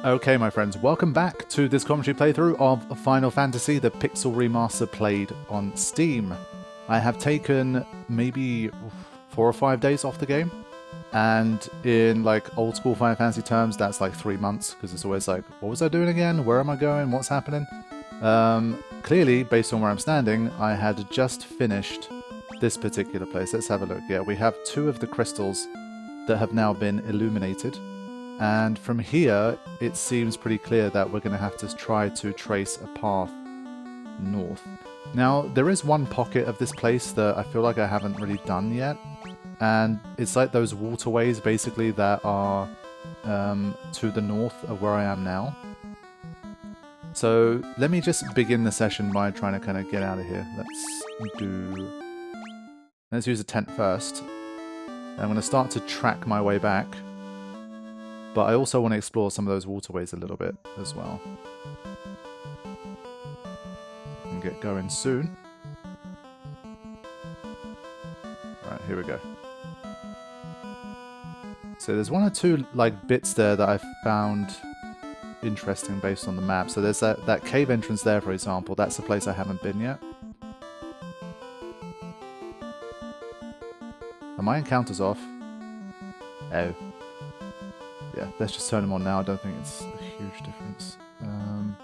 Okay, my friends, welcome back to this commentary playthrough of Final Fantasy, the Pixel Remaster played on Steam. I have taken maybe 4 or 5 days off the game, and in like old school Final Fantasy terms, that's like 3 months, because it's always like, what was I doing again? Where am I going? What's happening? Clearly, based on where I'm standing, I had just finished this particular place. Let's have a look. Yeah, we have 2 of the crystals that have now been illuminated. And from here, it seems pretty clear that we're going to have to try to trace a path north. Now, there is one pocket of this place that I feel like I haven't really done yet. And it's like those waterways, basically, that are to the north of where I am now. So, let me just begin the session by trying to kind of get out of here. Let's use a tent first. I'm going to start to track my way back. But I also want to explore some of those waterways a little bit as well. And get going soon. Alright, here we go. So there's 1 or 2 like bits there that I found interesting based on the map. So there's that cave entrance there, for example. That's the place I haven't been yet. Are my encounters off? Oh. Yeah, let's just turn them on now. I don't think it's a huge difference. Yeah,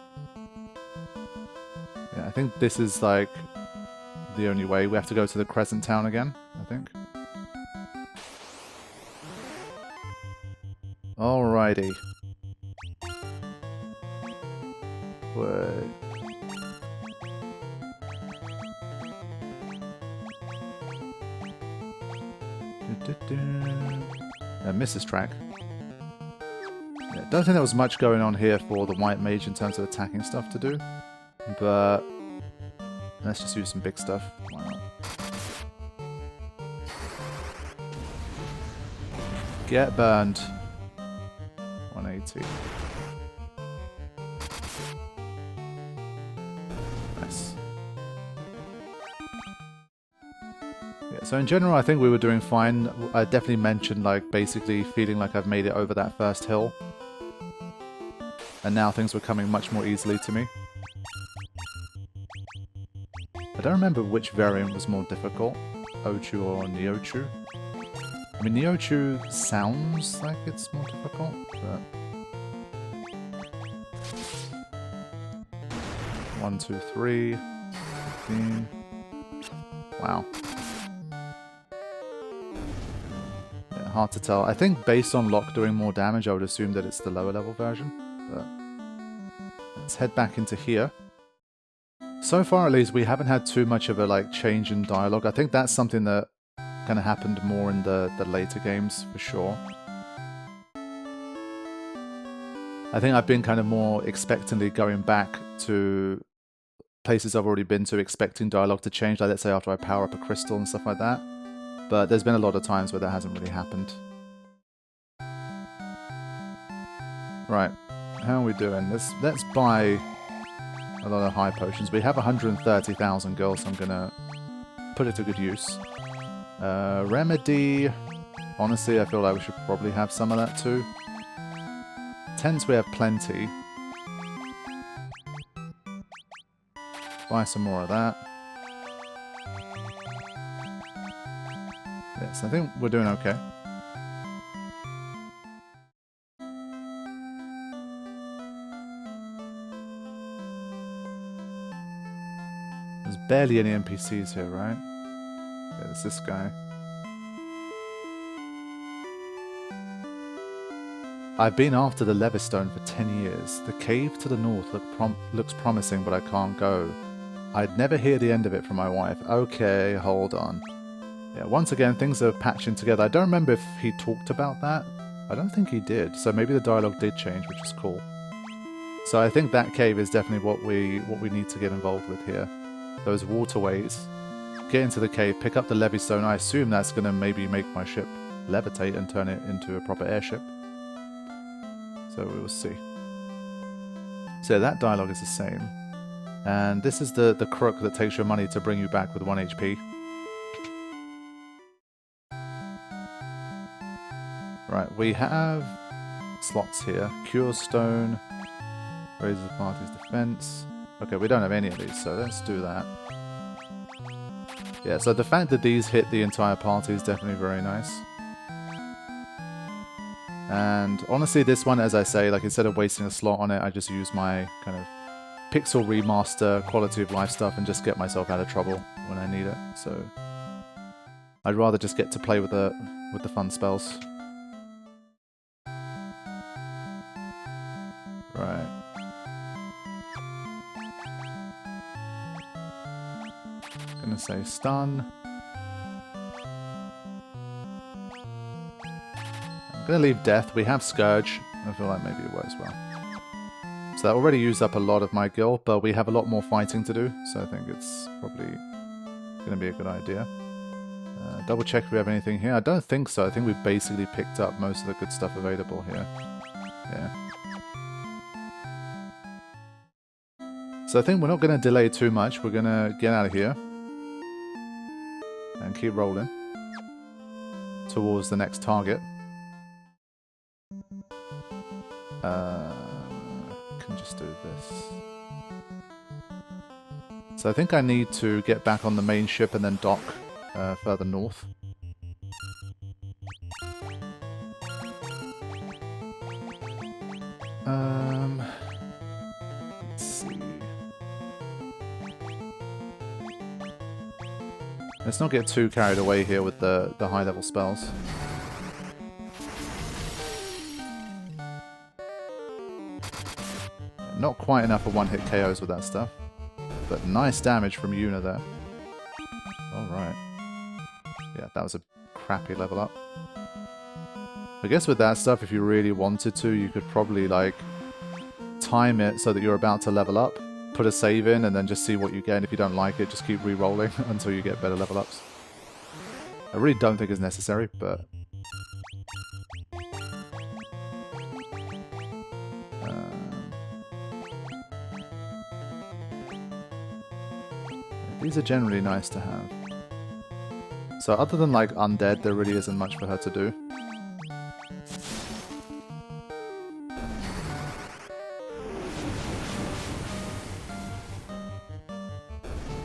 I think this is like the only way. We have to go to the Crescent Town again, I think. Alrighty. Wait. I missed this track. Don't think there was much going on here for the White Mage in terms of attacking stuff to do, but let's just use some big stuff. Why not? Get burned. 180. Nice. Yeah, so in general, I think we were doing fine. I definitely mentioned, like, basically feeling like I've made it over that first hill. And now things were coming much more easily to me. I don't remember which variant was more difficult, Ochu or Neochu. I mean, Neochu sounds like it's more difficult, but... 1, 2, 3... 15... Wow. Yeah, hard to tell. I think based on Locke doing more damage, I would assume that it's the lower level version. But let's head back into here. So far, at least, we haven't had too much of a like change in dialogue. I think that's something that kind of happened more in the later games, for sure. I think I've been kind of more expectantly going back to places I've already been to, expecting dialogue to change, like let's say after I power up a crystal and stuff like that. But there's been a lot of times where that hasn't really happened. Right. How are we doing? Let's buy a lot of high potions. We have 130,000 gold, so I'm gonna put it to good use. Remedy. Honestly, I feel like we should probably have some of that too. Tents we have plenty. Buy some more of that. Yes, I think we're doing okay. There's barely any NPCs here, right? Yeah, there's this guy. I've been after the Levistone for 10 years. The cave to the north looks promising, but I can't go. I'd never hear the end of it from my wife. Okay, hold on. Yeah, once again, things are patching together. I don't remember if he talked about that. I don't think he did, so maybe the dialogue did change, which is cool. So I think that cave is definitely what we need to get involved with here. Those waterways. Get into the cave, pick up the Levistone. I assume that's going to maybe make my ship levitate and turn it into a proper airship. So we will see. So that dialogue is the same. And this is the crook that takes your money to bring you back with 1 HP. Right, we have slots here. Cure Stone. Raises the party's defense. Okay, we don't have any of these, so let's do that. Yeah, so the fact that these hit the entire party is definitely very nice. And honestly, this one, as I say, like instead of wasting a slot on it, I just use my kind of pixel remaster quality of life stuff and just get myself out of trouble when I need it. So I'd rather just get to play with the fun spells. Right. Gonna say stun. I'm gonna leave death. We have Scourge. I feel like maybe it works well. So that already used up a lot of my gil, but we have a lot more fighting to do, so I think it's probably gonna be a good idea. Double check if we have anything here. I don't think so. I think we've basically picked up most of the good stuff available here. Yeah. So I think we're not going to delay too much. We're going to get out of here and keep rolling towards the next target. Can just do this. So I think I need to get back on the main ship and then dock further north. Let's see. Let's not get too carried away here with the high level spells. Not quite enough for one hit KOs with that stuff. But nice damage from Yuna there. Alright. Yeah, that was a crappy level up. I guess with that stuff, if you really wanted to, you could probably like time it so that you're about to level up, put a save in, and then just see what you get. And if you don't like it, just keep re-rolling until you get better level ups. I really don't think it's necessary, but... these are generally nice to have. So other than like undead, there really isn't much for her to do.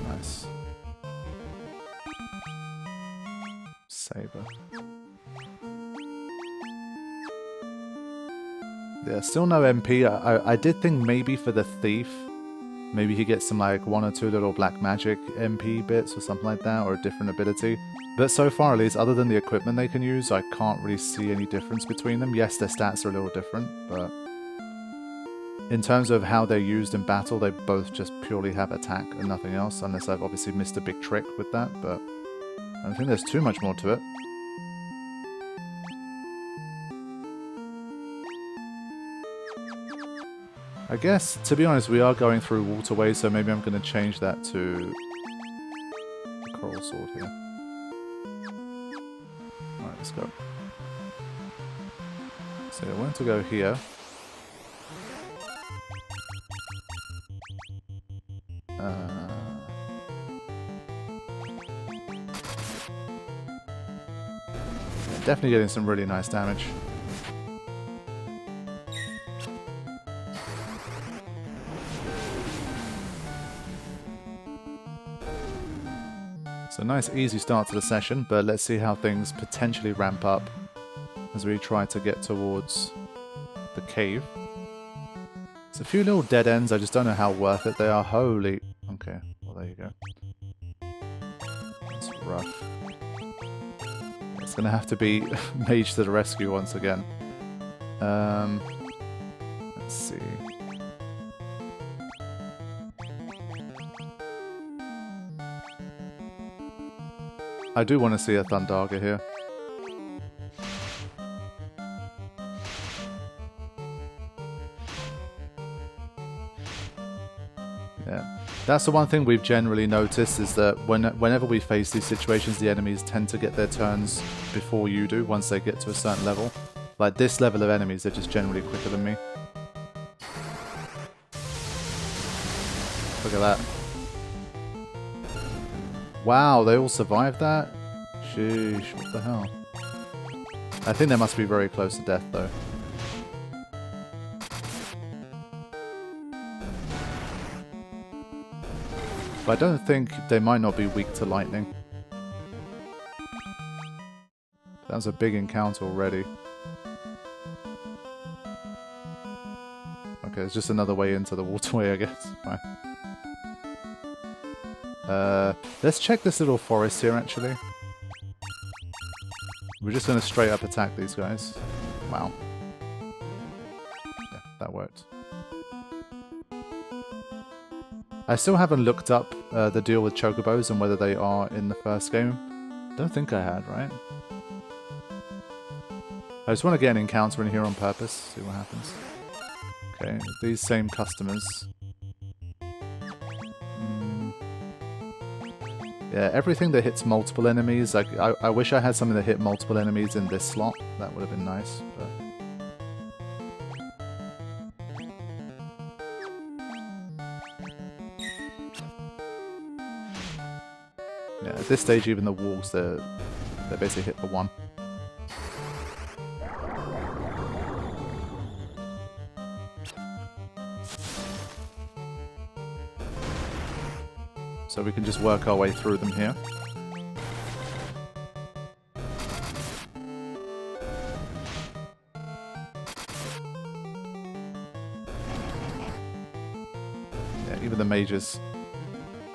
Nice. Saber. Yeah, still no MP. I did think maybe for the thief, maybe he gets some like 1 or 2 little black magic MP bits or something like that, or a different ability. But so far at least, other than the equipment they can use, I can't really see any difference between them. Yes, their stats are a little different, but in terms of how they're used in battle, they both just purely have attack and nothing else, unless I've obviously missed a big trick with that, but I don't think there's too much more to it. I guess, to be honest, we are going through waterways, so maybe I'm going to change that to the coral sword here. Alright, let's go. So I want to go here. Definitely getting some really nice damage. So nice easy start to the session, but let's see how things potentially ramp up as we try to get towards the cave. There's a few little dead ends, I just don't know how worth it they are. Holy... Okay, well there you go. That's rough. It's gonna have to be Mage to the rescue once again. Let's see. I do want to see a Thundaga here. Yeah. That's the one thing we've generally noticed, is that whenever we face these situations, the enemies tend to get their turns before you do, once they get to a certain level. Like this level of enemies, they're just generally quicker than me. Look at that. Wow, they all survived that? Sheesh, what the hell? I think they must be very close to death, though. But I don't think they might not be weak to lightning. That was a big encounter already. Okay, it's just another way into the waterway, I guess. Fine. Let's check this little forest here, actually. We're just going to straight up attack these guys. Wow. Yeah, that worked. I still haven't looked up the deal with chocobos and whether they are in the first game. Don't think I had, right? I just want to get an encounter in here on purpose, see what happens. Okay, these same customers. Yeah, everything that hits multiple enemies, like I wish I had something that hit multiple enemies in this slot. That would have been nice, but... Yeah, at this stage even the walls, they're basically hit for one. So we can just work our way through them here. Yeah, even the mages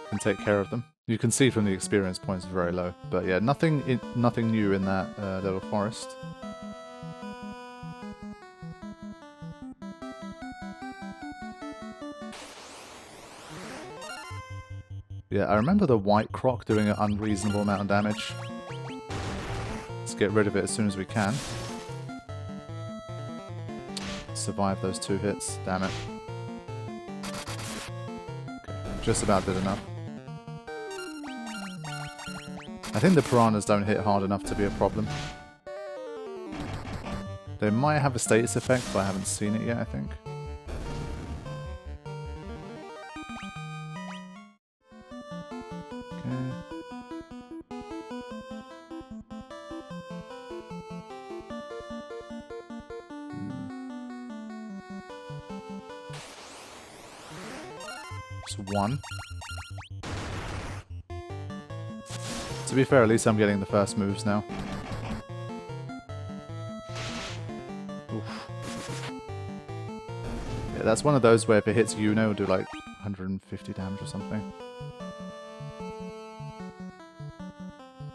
can take care of them. You can see from the experience points are very low. But yeah, nothing new in that little forest. Yeah, I remember the white croc doing an unreasonable amount of damage. Let's get rid of it as soon as we can. Survive those 2 hits, damn it. Okay, just about did enough. I think the piranhas don't hit hard enough to be a problem. They might have a status effect, but I haven't seen it yet, I think. One. To be fair, at least I'm getting the first moves now. Oof. Yeah, that's one of those where if it hits Yuno, it'll do like 150 damage or something.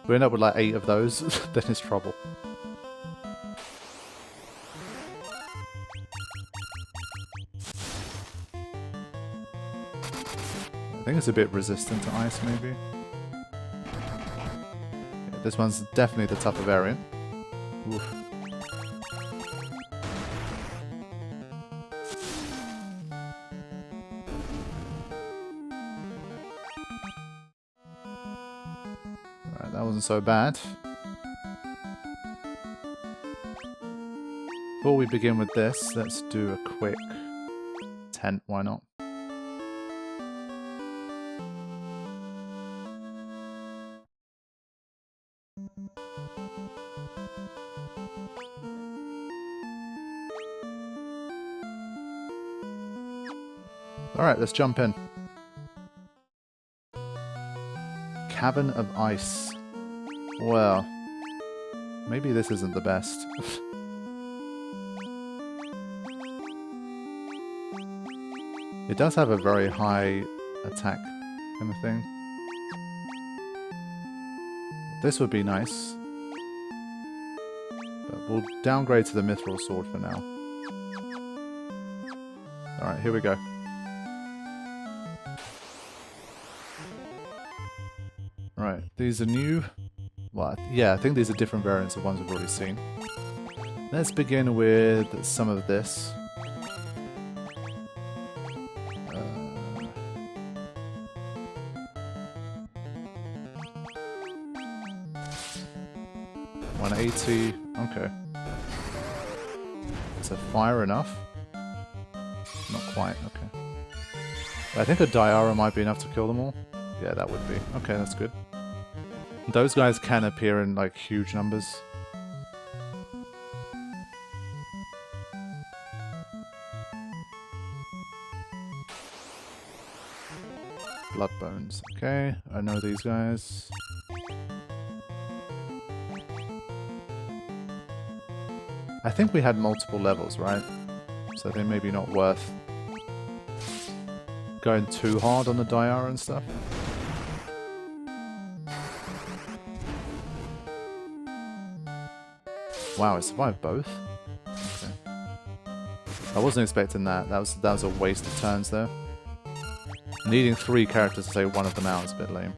If we end up with like 8 of those, then it's trouble. I think it's a bit resistant to ice, maybe. Yeah, this one's definitely the tougher variant. Oof. Alright, that wasn't so bad. Before we begin with this, let's do a quick tent, why not? Alright, let's jump in. Cavern of Ice. Well, maybe this isn't the best. It does have a very high attack kind of thing. This would be nice. But we'll downgrade to the Mithril Sword for now. Alright, here we go. Right, these are new. Well, yeah, I think these are different variants of ones we've already seen. Let's begin with some of this. 180. Okay. Is a fire enough? Not quite, okay. I think a Diara might be enough to kill them all. Yeah, that would be. Okay, that's good. Those guys can appear in, like, huge numbers. Bloodbones. Okay, I know these guys. I think we had multiple levels, right? So they may be not worth going too hard on the Diara and stuff. Wow, it survived both. Okay. I wasn't expecting that. That was a waste of turns there. Needing 3 characters to take one of them out is a bit lame.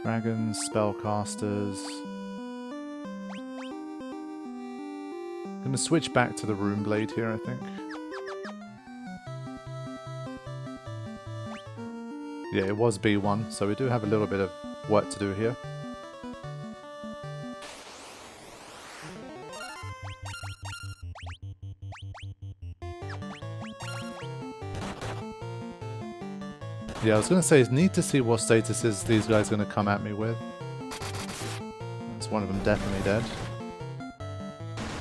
Dragons, spellcasters. I'm gonna switch back to the rune blade here, I think. Yeah, it was B1, so we do have a little bit of work to do here. Yeah, I was going to say, it's neat to see what statuses these guys are going to come at me with. There's one of them definitely dead.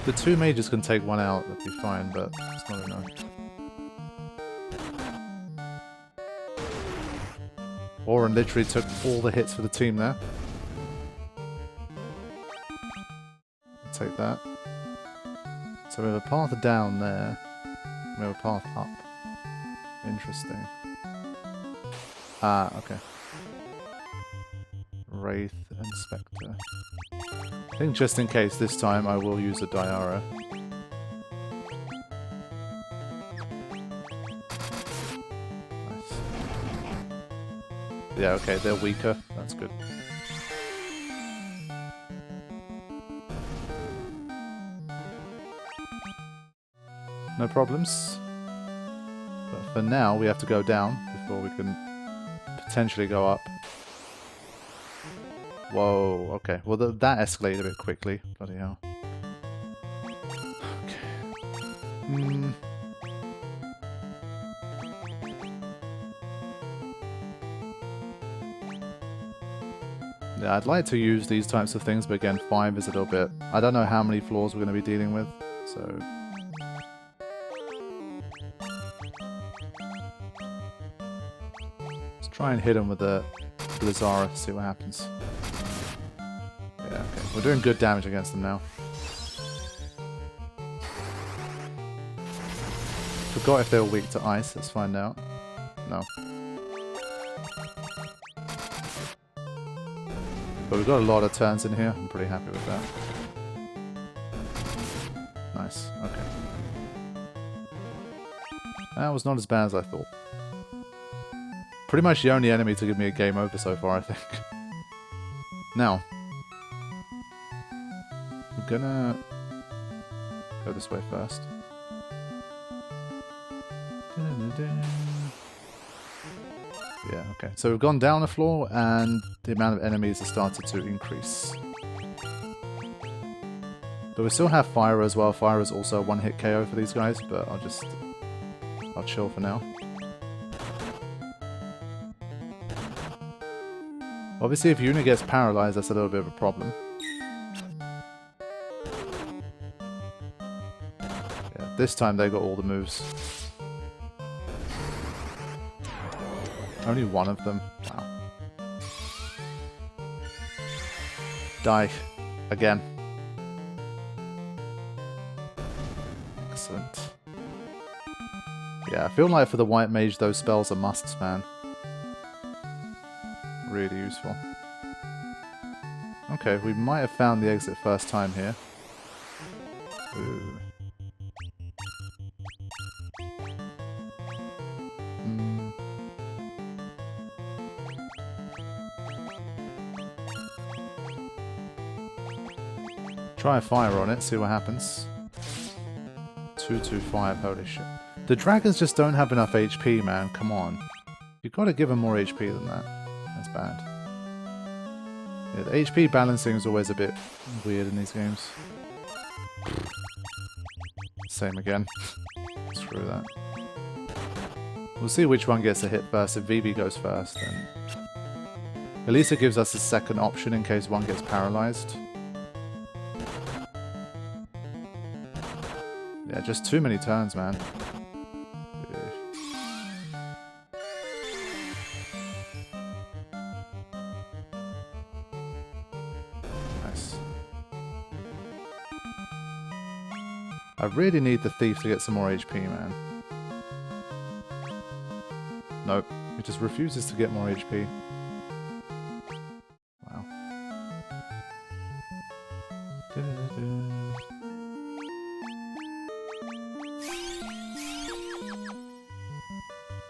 The 2 mages can take one out, that'd be fine, but it's not enough. Oren literally took all the hits for the team there. I'll take that. So we have a path down there. We have a path up. Interesting. Ah, okay. Wraith and Spectre. I think just in case this time I will use a Diara. Nice. Yeah, okay, they're weaker. That's good. No problems. But for now, we have to go down before we can potentially go up. Whoa, okay. Well, that escalated a bit quickly. Bloody hell. Okay. Yeah, I'd like to use these types of things, but again, 5 is a little bit... I don't know how many floors we're going to be dealing with, so... Try and hit him with the Blizzara to see what happens. Yeah, okay. We're doing good damage against them now. Forgot if they were weak to ice. Let's find out. No. But we've got a lot of turns in here. I'm pretty happy with that. Nice. Okay. That was not as bad as I thought. Pretty much the only enemy to give me a game over so far, I think. Now, I'm gonna go this way first. Yeah, okay. So we've gone down the floor, and the amount of enemies has started to increase. But we still have Fire as well. Fire is also a one-hit KO for these guys, but I'll chill for now. Obviously, if Yuna gets paralyzed, that's a little bit of a problem. Yeah, this time they got all the moves. Only one of them. Wow. Die. Again. Excellent. Yeah, I feel like for the White Mage, those spells are musts, man. Really useful. Okay, we might have found the exit first time here. Ooh. Try a fire on it, see what happens. 225, holy shit. The dragons just don't have enough HP, man, come on. You've got to give them more HP than that. That's bad. Yeah, the HP balancing is always a bit weird in these games. Same again. Screw that. We'll see which one gets a hit first. If Vivi goes first, then At least it gives us a second option in case one gets paralyzed. Yeah, just too many turns, man. Nice. I really need the thief to get some more HP, man. Nope, he just refuses to get more HP. Wow.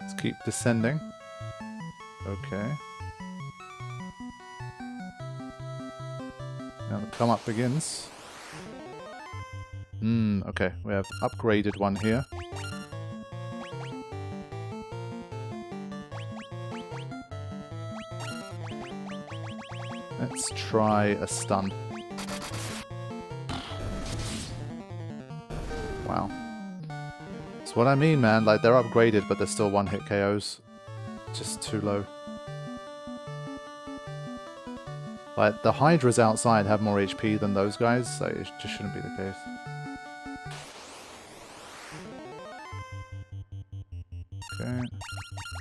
Let's keep descending. Okay. Now the come up begins. Okay, we have upgraded one here. Let's try a stun. Wow. That's what I mean, man. Like, they're upgraded, but they're still one-hit KOs. Just too low. Like, the Hydras outside have more HP than those guys, so it just shouldn't be the case. Okay.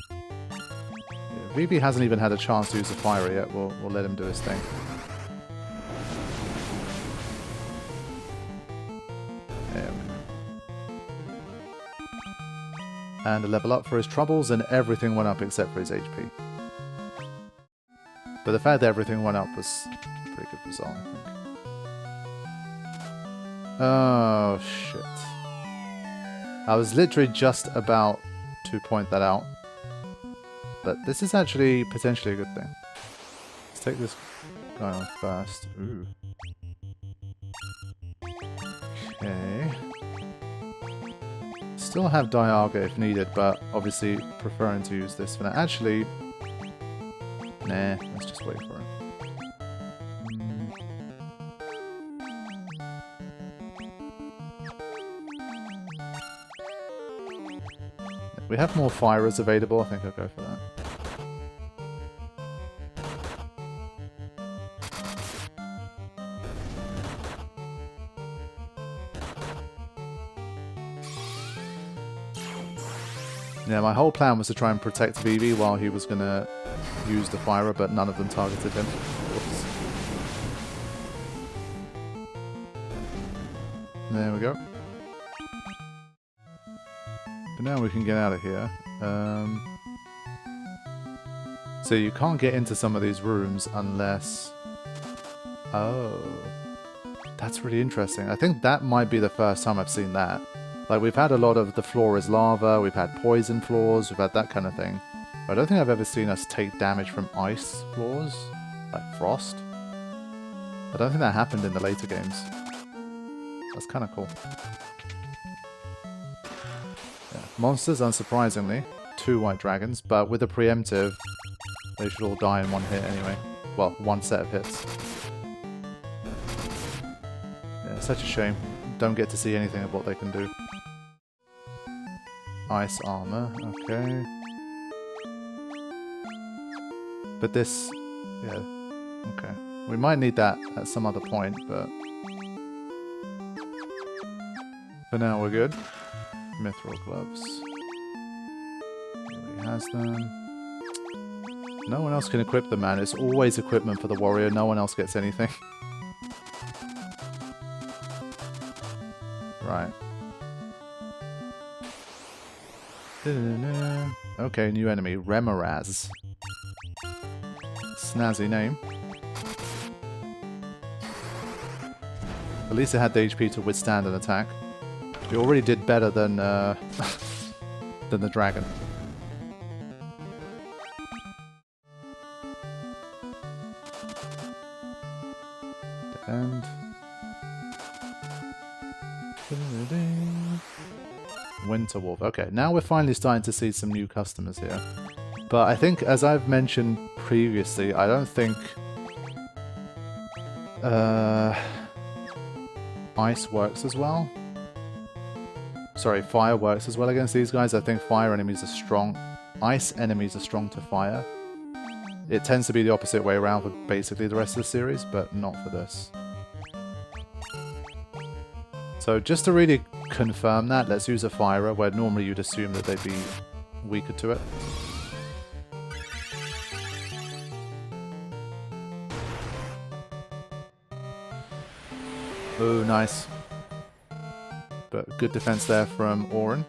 Yeah, VB hasn't even had a chance to use the fire yet. We'll let him do his thing. There we go. And a level up for his troubles, and everything went up except for his HP. But the fact that everything went up was a pretty good result, I think. Oh, shit. I was literally just about to point that out. But this is actually potentially a good thing. Let's take this guy on first. Ooh. Okay. Still have Dialga if needed, but obviously preferring to use this for now. Actually, nah, let's just wait for it. We have more firers available, I think I'll go for that. Yeah, my whole plan was to try and protect VV while he was going to use the firer, but none of them targeted him. Whoops. There we go. But now we can get out of here. So you can't get into some of these rooms unless... Oh. That's really interesting. I think that might be the first time I've seen that. Like, we've had a lot of the floor is lava, we've had poison floors, we've had that kind of thing. But I don't think I've ever seen us take damage from ice floors, like frost. I don't think that happened in the later games. That's kind of cool. Yeah. Monsters, unsurprisingly. 2 white dragons, but with a preemptive, they should all die in one hit anyway. Well, one set of hits. Yeah, such a shame. Don't get to see anything of what they can do. Ice armor, okay. But this, yeah, okay. We might need that at some other point, but for now we're good. Mithril gloves. He has them. No one else can equip them, man. It's always equipment for the warrior. No one else gets anything. Right. Okay, new enemy. Remaraz. Snazzy name. At least it had the HP to withstand an attack. We already did better than than the dragon. And Winter Wolf. Okay, now we're finally starting to see some new customers here. But I think, as I've mentioned previously, I don't think ice works as well. Sorry, fire works as well against these guys. I think fire enemies are strong. Ice enemies are strong to fire. It tends to be the opposite way around for basically the rest of the series, but not for this. So just to really confirm that, let's use a firer, where normally you'd assume that they'd be weaker to it. Oh, nice. But good defense there from Oren.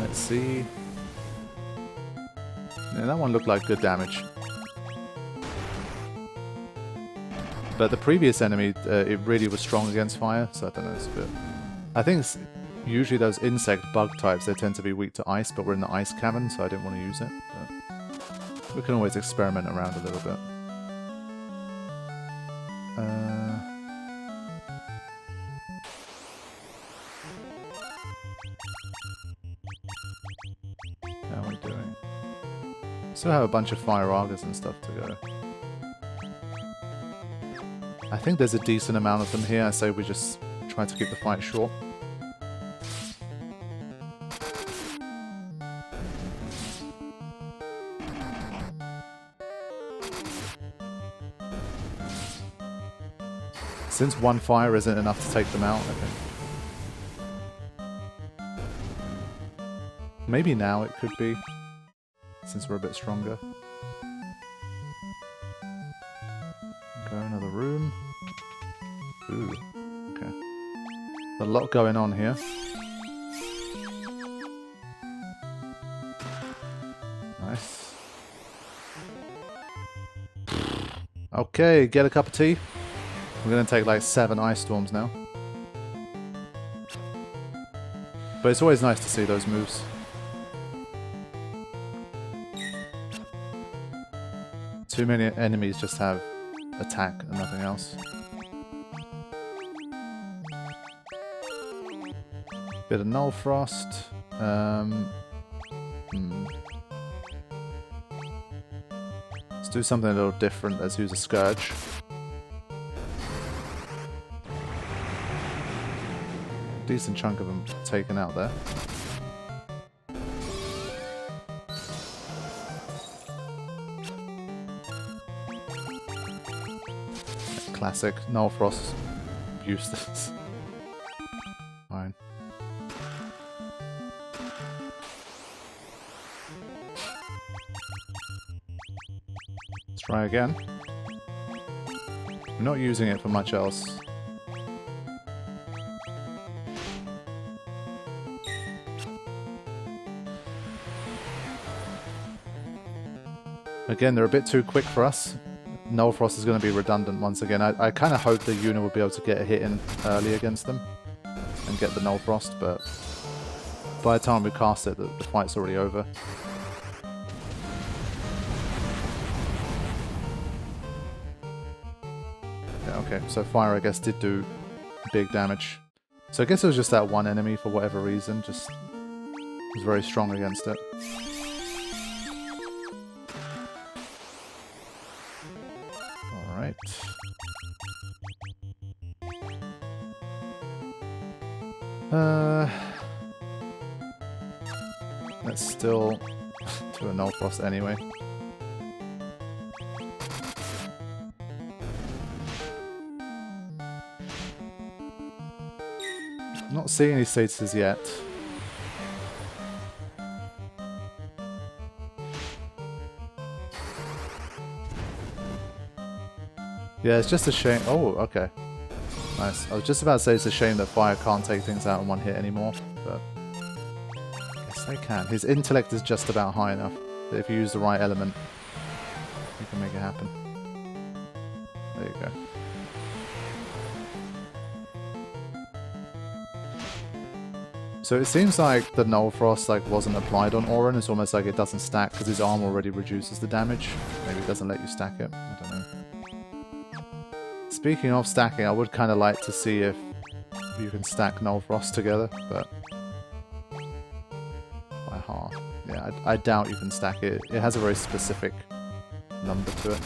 Let's see. Yeah, that one looked like good damage. But the previous enemy, it really was strong against fire, so I don't know, it's a bit... I think it's usually those insect bug types, they tend to be weak to ice, but we're in the ice cavern, so I didn't want to use it. But we can always experiment around a little bit. How are we doing? Still have a bunch of fire augers and stuff to go. I think there's a decent amount of them here. I say we just try to keep the fight short. Since one fire isn't enough to take them out, I think. Maybe now it could be, since we're a bit stronger. Go another room. Ooh, okay. A lot going on here. Nice. Okay, get a cup of tea. We're gonna take like 7 ice storms now. But it's always nice to see those moves. Too many enemies just have attack and nothing else. Bit of Null Frost. Let's do something a little different. Let's use a Scourge. Decent chunk of them taken out there. Classic. Null Frost. Useless. Fine. Let's try again. We're not using it for much else. Again, they're a bit too quick for us. Null Frost is going to be redundant once again. I kind of hope the unit will be able to get a hit in early against them and get the Null Frost, but by the time we cast it, the fight's already over. Yeah, okay, so fire I guess did do big damage. So I guess it was just that one enemy for whatever reason, just was very strong against it. Alright. Let's still do a Null Frost anyway. Not seeing any statuses yet. Yeah, it's just a shame. Oh, okay. Nice. I was just about to say it's a shame that fire can't take things out in one hit anymore, but I guess they can. His intellect is just about high enough that if you use the right element, you can make it happen. There you go. So it seems like the Null Frost wasn't applied on Oren. It's almost like it doesn't stack because his armor already reduces the damage. Maybe it doesn't let you stack it. I don't know. Speaking of stacking, I would kind of like to see if you can stack Null Frost together, but by half. Yeah, I doubt you can stack it. It has a very specific number to it.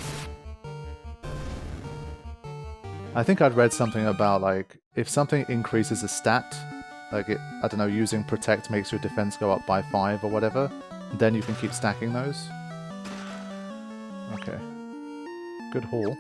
I think I'd read something about if something increases a stat, I don't know, using Protect makes your defense go up by 5 or whatever, then you can keep stacking those. Okay. Good haul.